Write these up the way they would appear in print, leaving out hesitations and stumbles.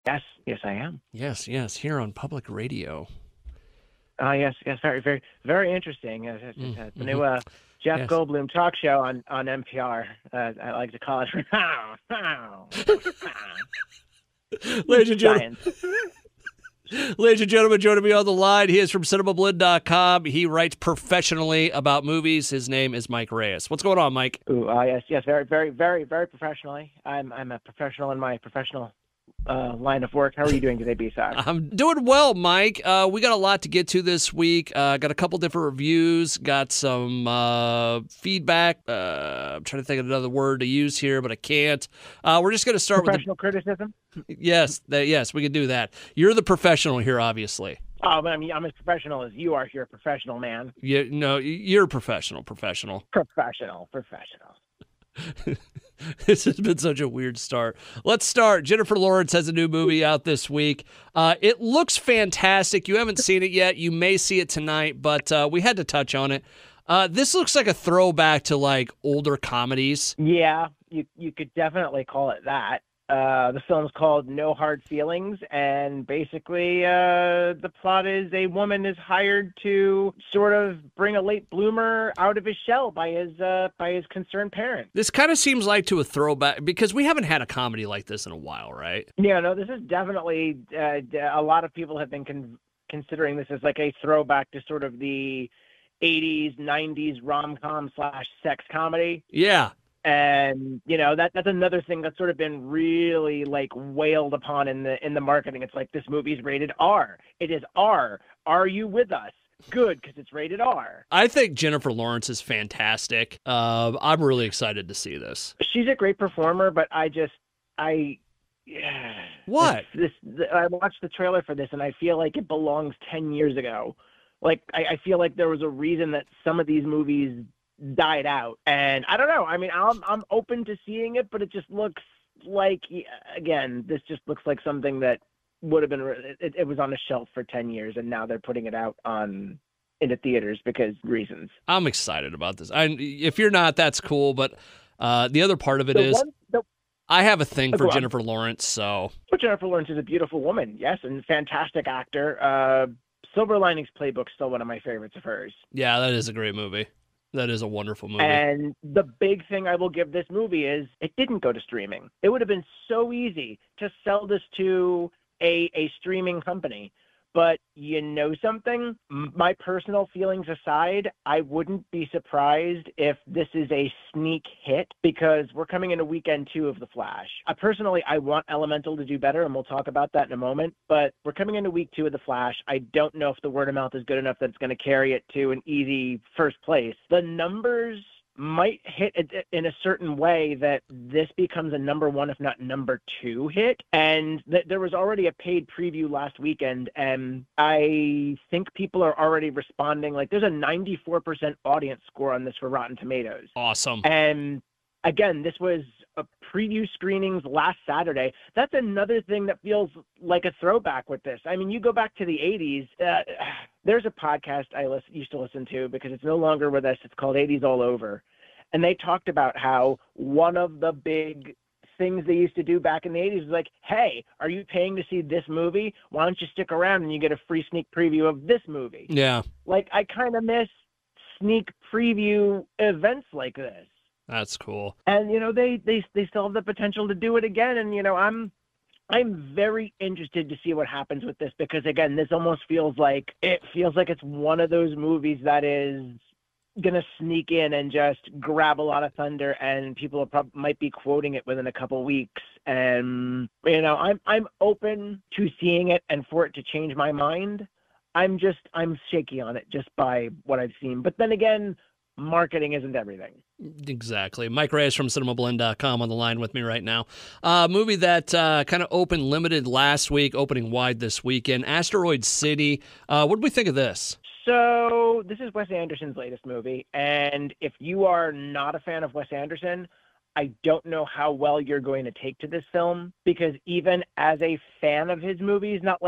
Yes, I am. Yes, yes, here on public radio. Yes, very, very, very interesting. It's the Mm-hmm. new Jeff Yes. Goldblum talk show on NPR. I like to call it Ladies and gentlemen, science. ladies and gentlemen, joining me on the line, he is from Cinemablend.com. He writes professionally about movies. His name is Mike Reyes. What's going on, Mike? Ooh, yes, very, very, very, very professionally. I'm a professional in my professional line of work. How are you doing today, B-sox? I'm doing well, Mike. We got a lot to get to this week. Got a couple different reviews. Got some feedback. I'm trying to think of another word to use here, but I can't. We're just going to start with Professional criticism? yes, yes, we can do that. You're the professional here, obviously. Oh, but I mean, I'm as professional as you are. You're a professional man. No, you're a professional. Professional. This has been such a weird start. Let's start. Jennifer Lawrence has a new movie out this week. It looks fantastic. You haven't seen it yet. You may see it tonight, but we had to touch on it. This looks like a throwback to like older comedies. Yeah, you could definitely call it that. The film's called No Hard Feelings, and basically the plot is a woman is hired to sort of bring a late bloomer out of his shell by his concerned parent. This kind of seems like to a throwback because we haven't had a comedy like this in a while, right? Yeah, no, this is definitely a lot of people have been considering this as like a throwback to sort of the 80s, 90s rom-com / sex comedy. Yeah. And that's another thing that's sort of been really like wailed upon in the marketing. It's like, this movie's rated R. It is R. Are you with us? Good, because it's rated R. I think Jennifer Lawrence is fantastic. I'm really excited to see this. She's a great performer, but What? I watched the trailer for this and I feel like it belongs 10 years ago. Like I feel like there was a reason that some of these movies died out, and I don't know. I mean, I'm open to seeing it, but it just looks like, again, this just looks like something that would have been. It was on a shelf for 10 years, and now they're putting it out into theaters because reasons. I'm excited about this. If you're not, that's cool. But the other part of it is, I have a thing for Jennifer Lawrence. So, but Jennifer Lawrence is a beautiful woman, yes, and fantastic actor. Silver Linings Playbook's still one of my favorites of hers. Yeah, that is a great movie. That is a wonderful movie. And the big thing I will give this movie is it didn't go to streaming. It would have been so easy to sell this to a streaming company. But you know something? My personal feelings aside, I wouldn't be surprised if this is a sneak hit because we're coming into weekend 2 of The Flash. Personally, I want Elemental to do better, and we'll talk about that in a moment. But we're coming into week 2 of The Flash. I don't know if the word of mouth is good enough that it's going to carry it to an easy first place. The numbers might hit in a certain way that this becomes a number 1, if not number 2 hit. And there was already a paid preview last weekend, and I think people are already responding. Like, there's a 94% audience score on this for Rotten Tomatoes. Awesome. And again, this was a preview screenings last Saturday. That's another thing that feels like a throwback with this. I mean, you go back to the 80s. There's a podcast I used to listen to because it's no longer with us. It's called 80s All Over. And they talked about how one of the big things they used to do back in the 80s was like, hey, are you paying to see this movie? Why don't you stick around and you get a free sneak preview of this movie? Yeah. Like, I kind of miss sneak preview events like this. That's cool. And, they still have the potential to do it again. And, I'm very interested to see what happens with this because, again, this almost feels like it's one of those movies that is going to sneak in and just grab a lot of thunder, and people might be quoting it within a couple weeks. And, I'm open to seeing it and for it to change my mind. I'm shaky on it just by what I've seen. But then again, marketing isn't everything. Exactly. Mike Reyes from Cinemablend.com on the line with me right now. Movie that kind of opened limited last week, opening wide this weekend, Asteroid City. What did we think of this? So this is Wes Anderson's latest movie, and if you are not a fan of Wes Anderson, I don't know how well you're going to take to this film, because even as a fan of his movies, as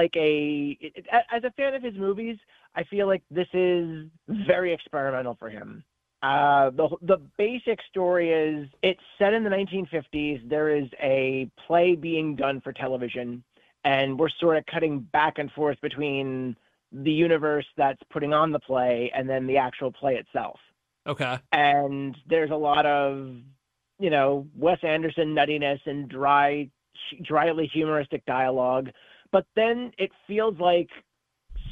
a fan of his movies, I feel like this is very experimental for him. The basic story is it's set in the 1950s. There is a play being done for television, and we're sort of cutting back and forth between the universe that's putting on the play and then the actual play itself. Okay. And there's a lot of, Wes Anderson nuttiness and dryly humoristic dialogue, but then it feels like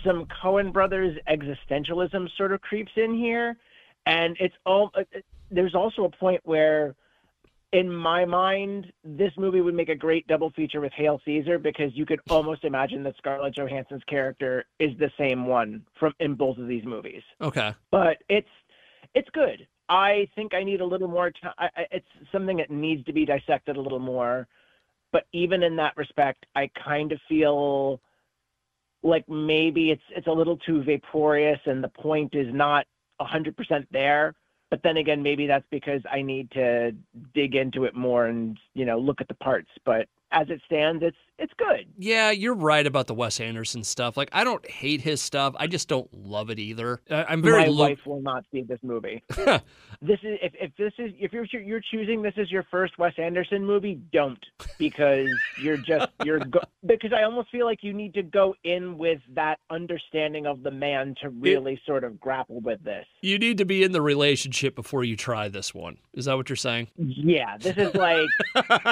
some Coen brothers existentialism sort of creeps in here, and there's also a point where, in my mind, this movie would make a great double feature with Hail Caesar, because you could almost imagine that Scarlett Johansson's character is the same one in both of these movies. Okay. But it's good. I think I need a little more time. It's something that needs to be dissected a little more. But even in that respect, I kind of feel like maybe it's a little too vaporous and the point is not 100% there. But then again, maybe that's because I need to dig into it more and, look at the parts. But as it stands, it's good. Yeah, you're right about the Wes Anderson stuff. Like, I don't hate his stuff. I just don't love it either. My wife will not see this movie. If you're choosing this as your first Wes Anderson movie, don't, because because I almost feel like you need to go in with that understanding of the man to really sort of grapple with this. You need to be in the relationship before you try this one. Is that what you're saying? Yeah, this is like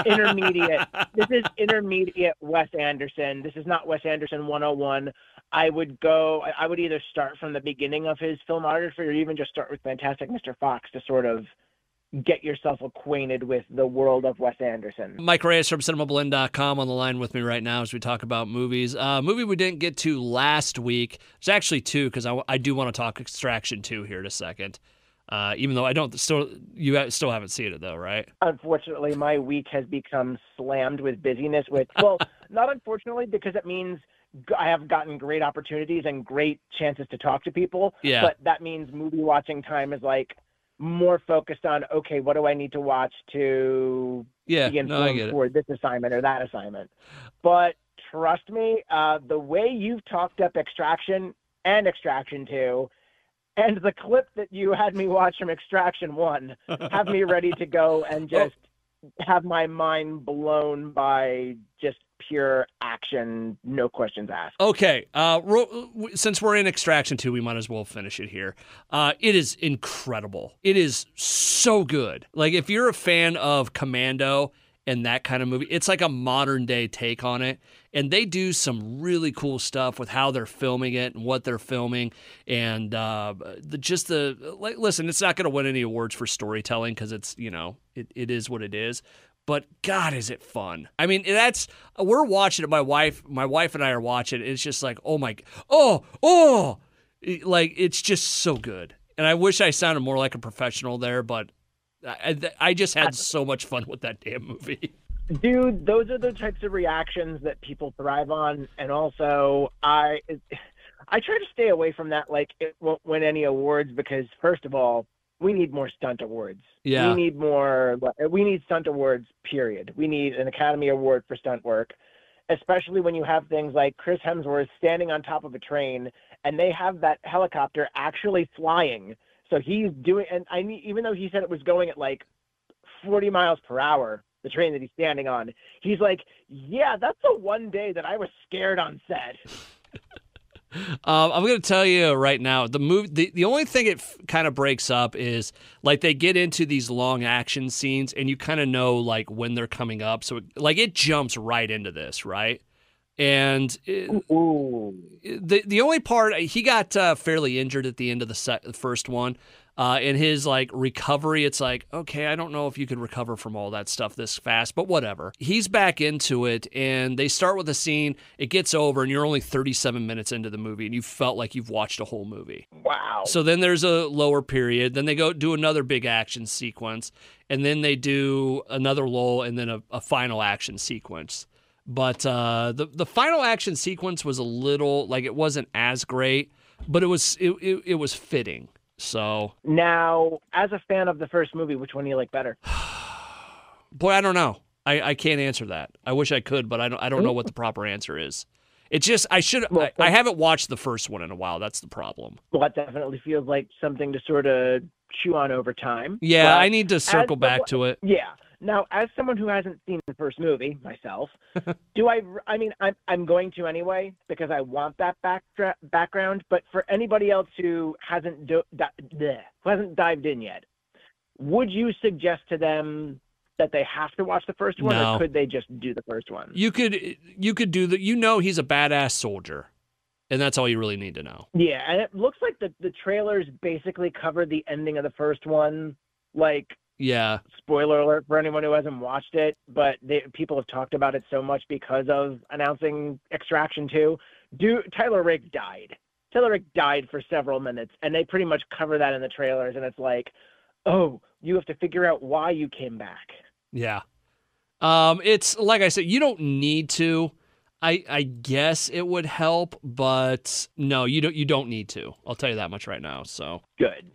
intermediate. This is intermediate Wes Anderson. This is not Wes Anderson 101. I would either start from the beginning of his filmography or even just start with Fantastic Mr. Fox to sort of get yourself acquainted with the world of Wes Anderson. Mike Reyes from Cinemablend.com on the line with me right now as we talk about movies. Movie we didn't get to last week. It's actually two, because I do want to talk Extraction 2 here in a second. Even though you still haven't seen it though, right? Unfortunately, my week has become slammed with busyness. Not unfortunately, because it means I have gotten great opportunities and great chances to talk to people. Yeah. But that means movie watching time is like more focused on, okay, what do I need to watch to be informed for this assignment or that assignment? But trust me, the way you've talked up Extraction and Extraction 2, and the clip that you had me watch from Extraction 1 have me ready to go and just have my mind blown by just pure action, no questions asked. Okay, since we're in Extraction 2, we might as well finish it here. It is incredible. It is so good. Like, if you're a fan of Commando and that kind of movie, it's like a modern day take on it. And they do some really cool stuff with how they're filming it and what they're filming. And listen, it's not going to win any awards for storytelling, because it's, it is what it is. But God, is it fun. I mean, we're watching it. My wife and I are watching it. It's just like, it's just so good. And I wish I sounded more like a professional there, but I just had so much fun with that damn movie. Dude, those are the types of reactions that people thrive on. And also, I try to stay away from that. Like, it won't win any awards because, first of all, we need more stunt awards. Yeah. We need stunt awards, period. We need an Academy Award for stunt work, especially when you have things like Chris Hemsworth standing on top of a train and they have that helicopter actually flying. So he's doing, and even though he said it was going at like 40 miles per hour, the train that he's standing on, he's like, yeah, that's the one day that I was scared on set. I'm going to tell you right now, the movie, the only thing it kind of breaks up is like they get into these long action scenes and you kind of know like when they're coming up. So it jumps right into this, right? And the only part, he got fairly injured at the end of the first one. In his like recovery, it's like, okay, I don't know if you could recover from all that stuff this fast, but whatever. He's back into it, and they start with a scene. It gets over, and you're only 37 minutes into the movie, and you felt like you've watched a whole movie. Wow. So then there's a lower period. Then they go do another big action sequence, and then they do another lull, and then a final action sequence. But the final action sequence was a little like it wasn't as great, but it was fitting. So now, as a fan of the first movie, which one do you like better? Boy, I don't know. I can't answer that. I wish I could, but I don't know what the proper answer is. It's just I haven't watched the first one in a while. That's the problem. Well, that definitely feels like something to sort of chew on over time. Yeah, I need to circle back to it. Yeah. Now, as someone who hasn't seen the first movie myself, I'm going to anyway because I want that background. But for anybody else who hasn't dived in yet, would you suggest to them that they have to watch the first one, No. or could they just do the first one? You could do the. He's a badass soldier, and that's all you really need to know. Yeah, and it looks like the trailers basically cover the ending of the first one. Like, yeah, spoiler alert for anyone who hasn't watched it, but people have talked about it so much because of announcing Extraction 2. Tyler Rake died. Tyler Rake died for several minutes, and they pretty much cover that in the trailers, and it's like, oh, you have to figure out why you came back. Yeah. It's like I said, you don't need to. I guess it would help, but no, you don't need to. I'll tell you that much right now. So good.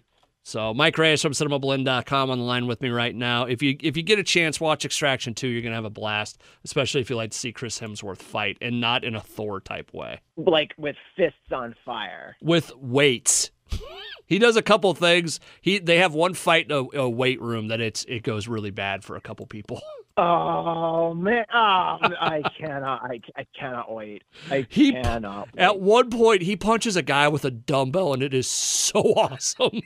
So Mike Reyes from Cinemablend.com on the line with me right now. If you get a chance, watch Extraction 2. You're gonna have a blast, especially if you like to see Chris Hemsworth fight, and not in a Thor type way. Like with fists on fire. With weights. He does a couple things. They have one fight in a weight room that it goes really bad for a couple people. Oh man! Oh, I cannot wait. I cannot wait. At one point, he punches a guy with a dumbbell, and it is so awesome.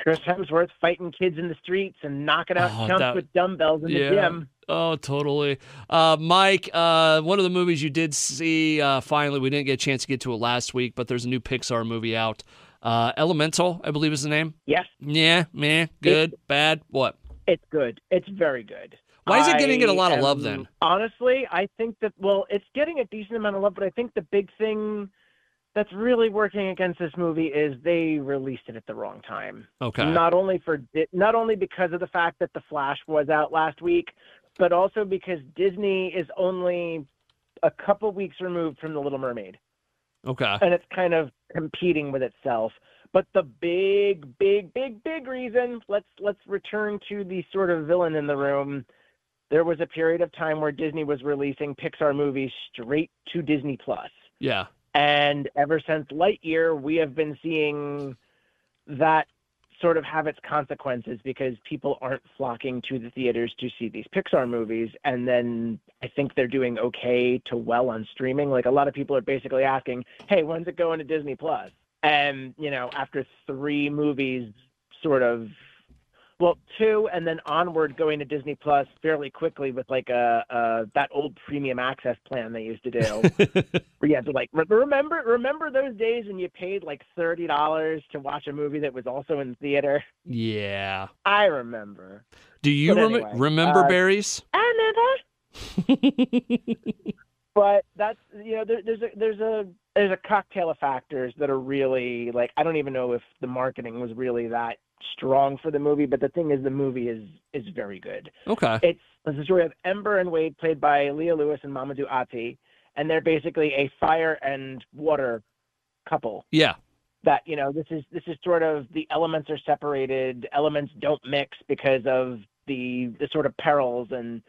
Chris Hemsworth fighting kids in the streets and knocking out chumps with dumbbells in the gym. Oh, totally. Mike, one of the movies you did see, finally, we didn't get a chance to get to it last week, but there's a new Pixar movie out. Elemental, I believe is the name. Yes. Yeah, meh, good, bad, what? It's good. It's very good. Why is it getting a lot of love then? Honestly, I think that, it's getting a decent amount of love, but I think the big thing that's really working against this movie is they released it at the wrong time. Okay. Not only because of the fact that The Flash was out last week, but also because Disney is only a couple weeks removed from The Little Mermaid. Okay. And it's kind of competing with itself. But the big reason, let's return to the sort of villain in the room. There was a period of time where Disney was releasing Pixar movies straight to Disney Plus. Yeah. And ever since Lightyear, we have been seeing that sort of have its consequences because people aren't flocking to the theaters to see these Pixar movies. And then I think they're doing okay to well on streaming. Like, a lot of people are basically asking, hey, when's it going to Disney Plus? And, after 3 movies, two, and then onward going to Disney Plus fairly quickly with that old premium access plan they used to do, where you had to remember those days when you paid like $30 to watch a movie that was also in theater. Yeah, I remember. Do you remember Berries? I remember. But that's there's a cocktail of factors that are really, like, I don't even know if the marketing was really that strong for the movie, but the thing is, the movie is very good. Okay. It's the story of Ember and Wade, played by Leah Lewis and Mamadou Ati, and they're basically a fire and water couple. Yeah. That, this is sort of, the elements are separated, elements don't mix because of the sort of perils, and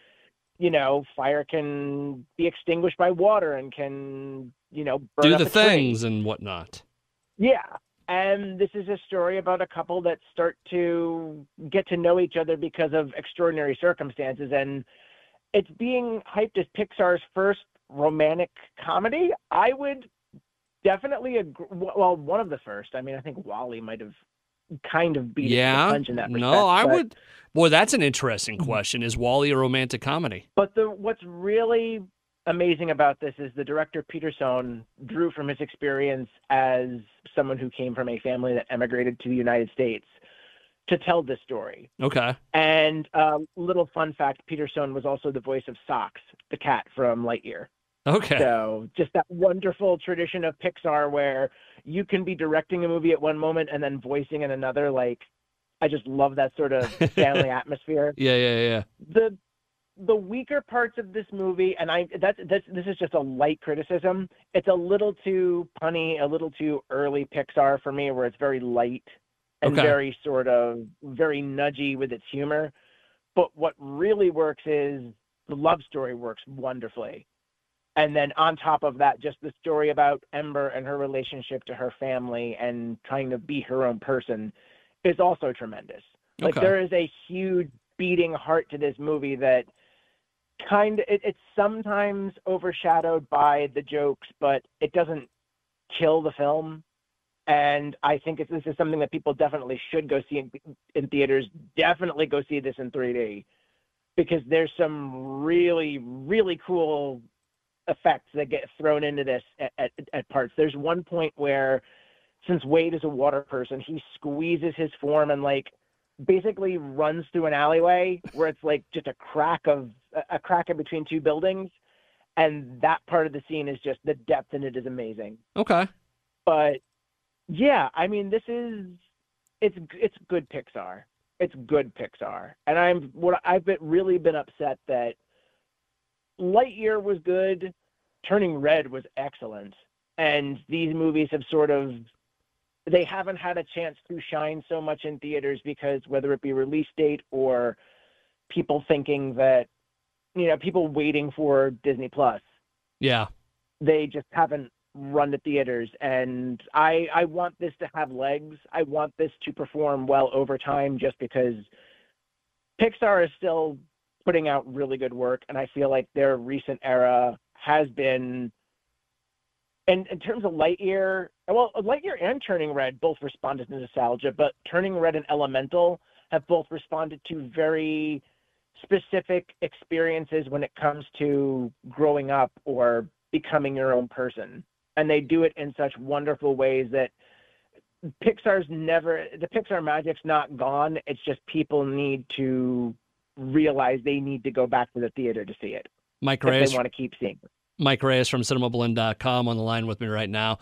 fire can be extinguished by water and can, burn do up the a things tree. and whatnot. Yeah. And this is a story about a couple that start to get to know each other because of extraordinary circumstances. And it's being hyped as Pixar's first romantic comedy. I would definitely agree. Well, one of the first. I mean, I think WALL-E might have kind of beat the punch in that respect. No, I would. Boy, that's an interesting question. Is WALL-E a romantic comedy? But what's really amazing about this is the director, Peter Sohn, drew from his experience as someone who came from a family that emigrated to the United States to tell this story. Okay. And little fun fact, Peter Sohn was also the voice of Sox, the cat from Lightyear. Okay. So just that wonderful tradition of Pixar where you can be directing a movie at one moment and then voicing in another. Like, I just love that sort of family atmosphere. Yeah. The weaker parts of this movie, and this is just a light criticism, it's a little too punny, a little too early Pixar for me, where it's very light and very sort of very nudgy with its humor. But what really works is the love story works wonderfully. And then on top of that, just the story about Ember and her relationship to her family and trying to be her own person is also tremendous. Like, there is a huge beating heart to this movie that it's sometimes overshadowed by the jokes, but it doesn't kill the film. And I think this is something that people definitely should go see in theaters. Definitely go see this in 3D, because there's some really, really cool effects that get thrown into this at parts. There's one point where, since Wade is a water person, he squeezes his form and like basically runs through an alleyway where it's like just a crack in between two buildings, and that part of the scene is just, the depth in it is amazing. Okay. But yeah, I mean, it's good Pixar. It's good Pixar. And I've really been upset that Lightyear was good, Turning Red was excellent, and these movies have they haven't had a chance to shine so much in theaters because, whether it be release date or people thinking that, people waiting for Disney Plus. Yeah. They just haven't run to theaters, and I want this to have legs. I want this to perform well over time, just because Pixar is still putting out really good work, and I feel like their recent era has been, and in terms of Lightyear and Turning Red both responded to nostalgia, but Turning Red and Elemental have both responded to very specific experiences when it comes to growing up or becoming your own person. And they do it in such wonderful ways that the Pixar magic's not gone. It's just people need to realize they need to go back to the theater to see it. Mike Reyes, they want to keep seeing it. Mike Reyes from Cinemablend.com on the line with me right now.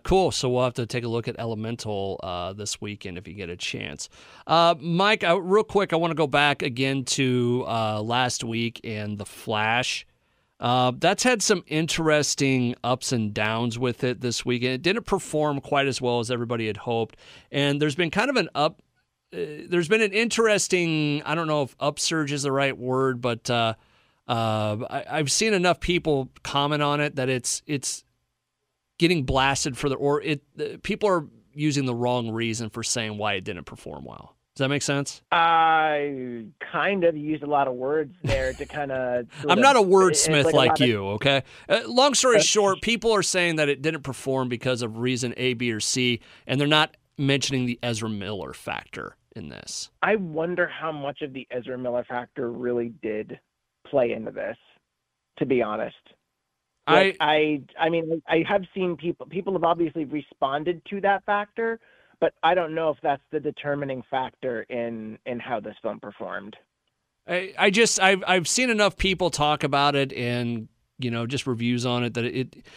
Cool. So we'll have to take a look at Elemental this weekend if you get a chance. Mike, real quick, I want to go back again to last week and The Flash. That's had some interesting ups and downs with it this weekend. It didn't perform quite as well as everybody had hoped. And there's been kind of there's been an interesting, I don't know if upsurge is the right word, but I've seen enough people comment on it that it's getting blasted people are using the wrong reason for saying why it didn't perform well. Does that make sense? I kind of used a lot of words there to kind of... I'm not a wordsmith like you, okay? Long story short, people are saying that it didn't perform because of reason A, B, or C, and they're not mentioning the Ezra Miller factor in this. I wonder how much of the Ezra Miller factor really did play into this, to be honest. Like, I mean, I have seen people have obviously responded to that factor, but I don't know if that's the determining factor in how this film performed. I've seen enough people talk about it and, just reviews on it that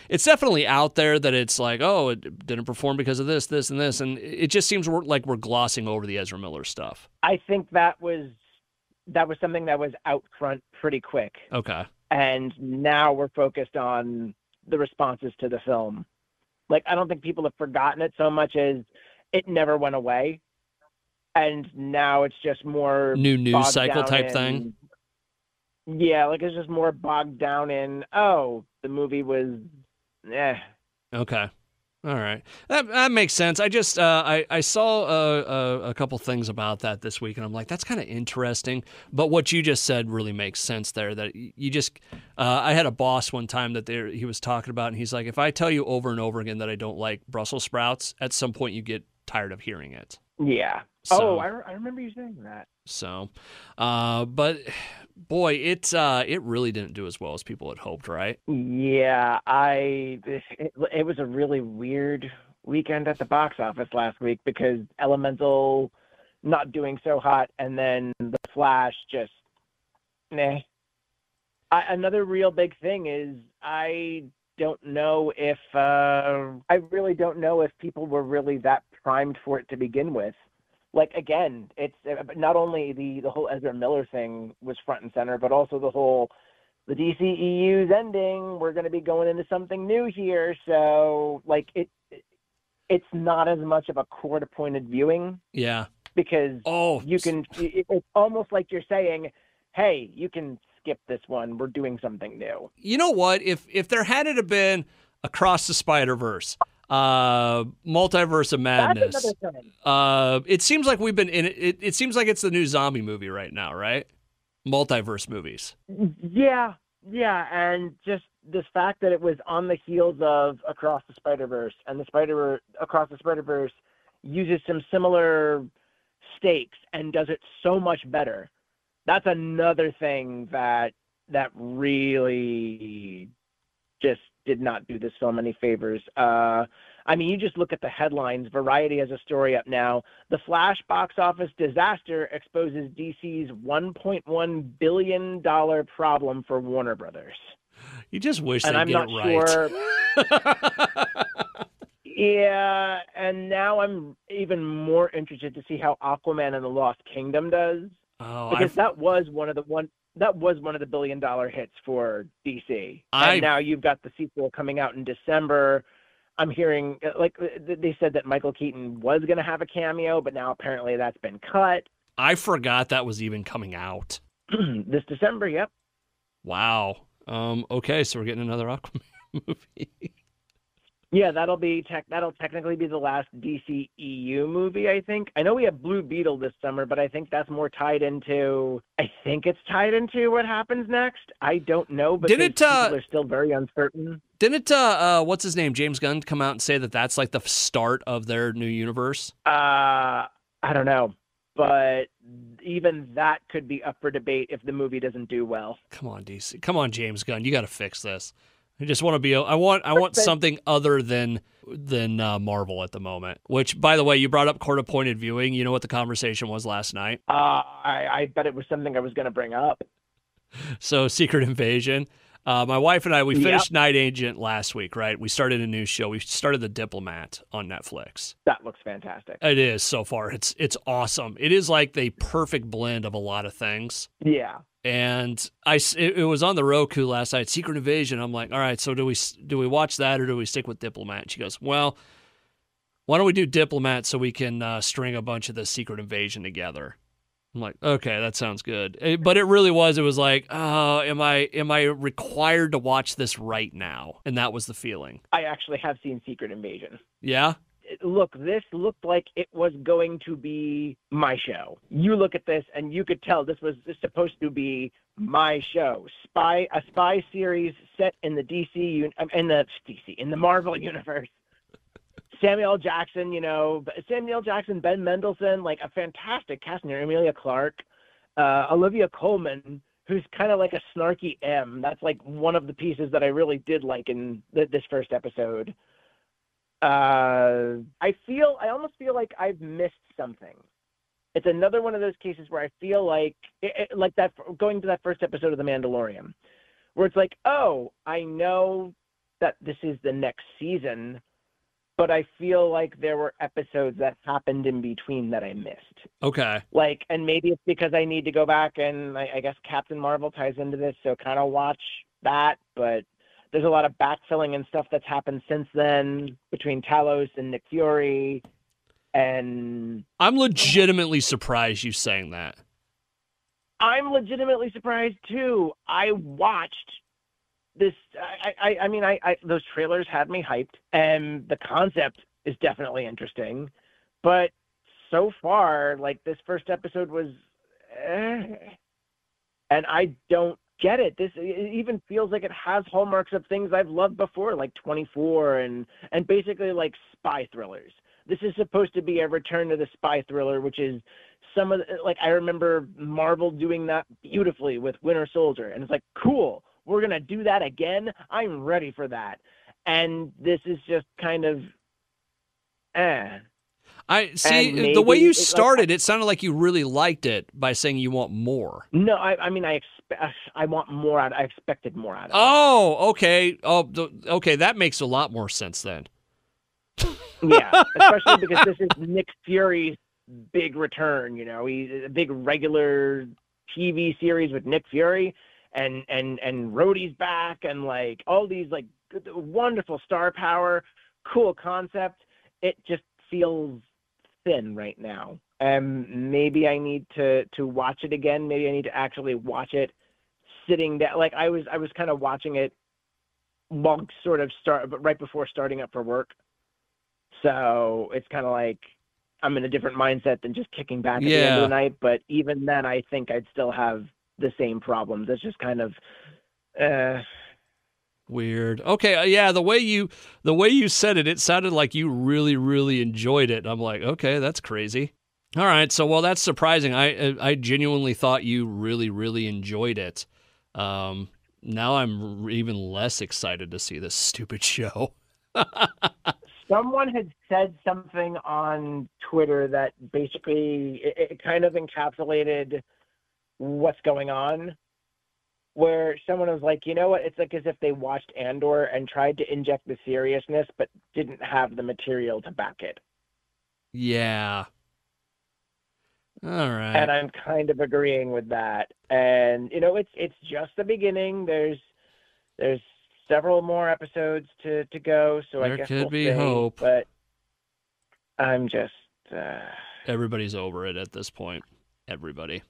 it's definitely out there that it's like, oh, it didn't perform because of this, this, and this, and it just seems like we're glossing over the Ezra Miller stuff. I think that was something that was out front pretty quick. Okay. And now we're focused on the responses to the film. Like, I don't think people have forgotten it so much as it never went away. And now it's just more new news cycle type thing. Yeah, like it's just more bogged down in, the movie was, Okay. All right. That makes sense. I just, I saw a couple things about that this week, and I'm like, that's kind of interesting. But what you just said really makes sense there, that you just, I had a boss one time that he was talking about, and he's like, if I tell you over and over again that I don't like Brussels sprouts, at some point you get tired of hearing it. Yeah. So, I remember you saying that. So, but boy, it really didn't do as well as people had hoped, right? Yeah, it was a really weird weekend at the box office last week because Elemental not doing so hot, and then The Flash just, another real big thing is I really don't know if people were really that primed for it to begin with. Like, again, it's not only the whole Ezra Miller thing was front and center, but also the DCEU's ending. We're going to be going into something new here. So, like, it's not as much of a court-appointed viewing. Yeah. Because it's almost like you're saying, hey, you can skip this one. We're doing something new. You know what? If there hadn't have been Across the Spider-Verse, Multiverse of Madness. That's another thing. It seems like we've been in it. It seems like it's the new zombie movie right now, right? Multiverse movies. Yeah, and just this fact that it was on the heels of Across the Spider-Verse, and Across the Spider-Verse uses some similar stakes and does it so much better. That's another thing that really just did not do this film any favors. I mean, you just look at the headlines. Variety has a story up now. The Flash box office disaster exposes DC's $1.1 billion problem for Warner Brothers. You just wish and they'd I'm get not it right. Sure. Yeah, and now I'm even more interested to see how Aquaman and the Lost Kingdom does. Oh, because that was one of the $1 billion hits for DC. And now you've got the sequel coming out in December. I'm hearing, like, they said that Michael Keaton was going to have a cameo, but now apparently that's been cut. I forgot that was even coming out. This December, yep. Wow. Okay, so we're getting another Aquaman movie. Yeah, that'll technically be the last DC EU movie, I think. I know we have Blue Beetle this summer, but I think that's more tied into what happens next. I don't know, but people are still very uncertain. Didn't what's his name, James Gunn, come out and say that that's like the start of their new universe? I don't know, but even that could be up for debate if the movie doesn't do well. Come on, DC. Come on, James Gunn. You got to fix this. I just want to be. I want something other than Marvel at the moment. Which, by the way, you brought up court-appointed viewing. You know what the conversation was last night? I bet it was something I was going to bring up. So, Secret Invasion. My wife and I, we finished Night Agent last week, right? We started a new show. We started The Diplomat on Netflix. That looks fantastic. It is so far. It's awesome. It is like the perfect blend of a lot of things. Yeah. And it was on the Roku last night, Secret Invasion. I'm like, all right, so do we watch that or do we stick with Diplomat? And she goes, well, why don't we do Diplomat so we can string a bunch of the Secret Invasion together? I'm like, okay, that sounds good. But it really was. It was like, oh, am I required to watch this right now? And that was the feeling. I actually have seen Secret Invasion. Yeah? Look, this looked like it was going to be my show. You look at this and you could tell this was supposed to be my show. A spy series set in the in the Marvel universe. Samuel Jackson, Ben Mendelsohn, like a fantastic cast in there. Emilia Clarke, Olivia Colman, who's kind of like a snarky M. That's like one of the pieces that I really did like in this first episode. I almost feel like I've missed something. It's another one of those cases where I feel like like that going to that first episode of The Mandalorian, where it's like, oh, I know that this is the next season, but I feel like there were episodes that happened in between that I missed. Okay. Like, and maybe it's because I need to go back and I guess Captain Marvel ties into this, so kind of watch that, but there's a lot of backfilling and stuff that's happened since then between Talos and Nick Fury. And I'm legitimately surprised you saying that. I'm legitimately surprised too. I watched this. I mean, those trailers had me hyped, and the concept is definitely interesting. But so far, like, this first episode was, and I don't get it. It even feels like it has hallmarks of things I've loved before, like 24 and basically like spy thrillers. This is supposed to be a return to the spy thriller, which is I remember Marvel doing that beautifully with Winter Soldier, and it's like, cool, we're gonna do that again. I'm ready for that. And this is just kind of, I see the way you started. It sounded like you really liked it by saying you want more. No, I mean, I want more out. I expected more out of it. Oh, okay. Oh, okay. That makes a lot more sense then. Yeah, especially because this is Nick Fury's big return. He's a big regular TV series with Nick Fury, and Rhodey's back, and like all these like wonderful star power, cool concept. It just feels thin right now. Maybe I need to watch it again. Maybe I need to actually watch it sitting down. Like I was kind of watching it while right before starting up for work. So it's kind of like I'm in a different mindset than just kicking back at the end of the night. But even then, I think I'd still have the same problems. It's just kind of weird. Okay, yeah, the way you said it, it sounded like you really, really enjoyed it. I'm like, okay, that's crazy. All right, so well, that's surprising. I genuinely thought you really, really enjoyed it. Now I'm even less excited to see this stupid show. Someone had said something on Twitter that basically it kind of encapsulated what's going on, where someone was like, you know what, it's like as if they watched Andor and tried to inject the seriousness but didn't have the material to back it. Yeah. All right. And I'm kind of agreeing with that. And it's just the beginning. There's several more episodes to go, so there I guess could we'll be see, hope. But I'm just everybody's over it at this point. Everybody.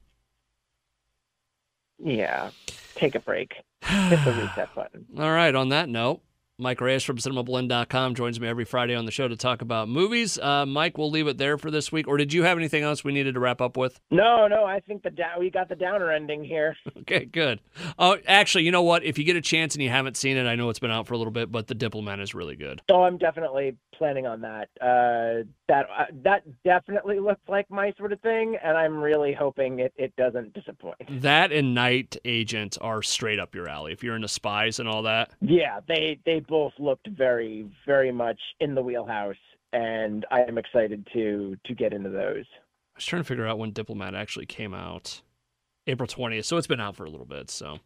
Yeah. Take a break. Hit the reset button. All right, on that note, Mike Reyes from Cinemablend.com joins me every Friday on the show to talk about movies. Mike, we'll leave it there for this week. Or did you have anything else we needed to wrap up with? No, I think we got the downer ending here. Okay, good. Oh, actually, you know what? If you get a chance and you haven't seen it, I know it's been out for a little bit, but The Diplomat is really good. So I'm definitely planning on that. That definitely looks like my sort of thing, and I'm really hoping it doesn't disappoint. That and Night Agent are straight up your alley. If you're into spies and all that. Yeah, they both looked very, very much in the wheelhouse, and I am excited to get into those. I was trying to figure out when Diplomat actually came out. April 20th, so it's been out for a little bit, so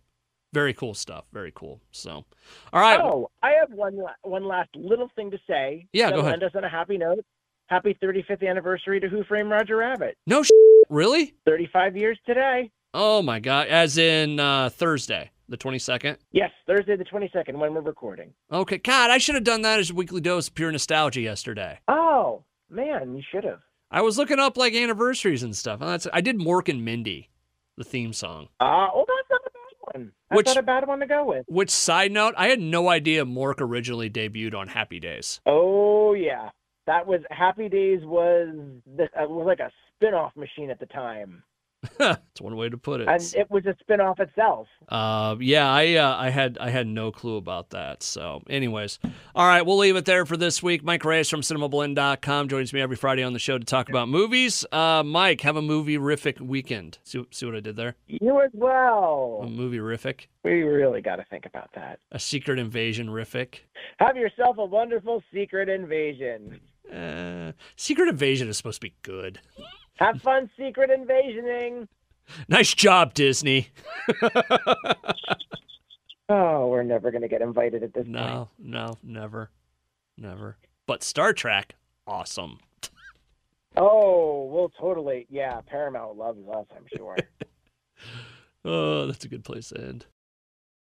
very cool stuff. Very cool. So, all right. Oh, I have one last little thing to say. Yeah, go ahead. End us on a happy note. Happy 35th anniversary to Who Framed Roger Rabbit. No really? 35 years today. Oh, my God. As in Thursday, the 22nd? Yes, Thursday the 22nd when we're recording. Okay. God, I should have done that as a weekly dose of pure nostalgia yesterday. Oh, man, you should have. I was looking up, like, anniversaries and stuff. I did Mork and Mindy, the theme song. Oh, that's not a bad one. That's not a bad one to go with. Which, side note, I had no idea Mork originally debuted on Happy Days. Oh, yeah. That was Happy Days was like a spin-off machine at the time. That's one way to put it. And it was a spin-off itself. Yeah, I had no clue about that. So, anyways, all right, we'll leave it there for this week. Mike Reyes from Cinemablend.com joins me every Friday on the show to talk about movies. Mike, have a movie-rific weekend. See what I did there? You as well. A movie-rific. We really got to think about that. A secret invasion-rific. Have yourself a wonderful secret invasion. Secret invasion is supposed to be good. Have fun secret invasioning. Nice job, Disney. Oh, we're never going to get invited at this point. No, never. But Star Trek, awesome. Oh, we'll totally. Yeah, Paramount loves us, I'm sure. Oh, that's a good place to end.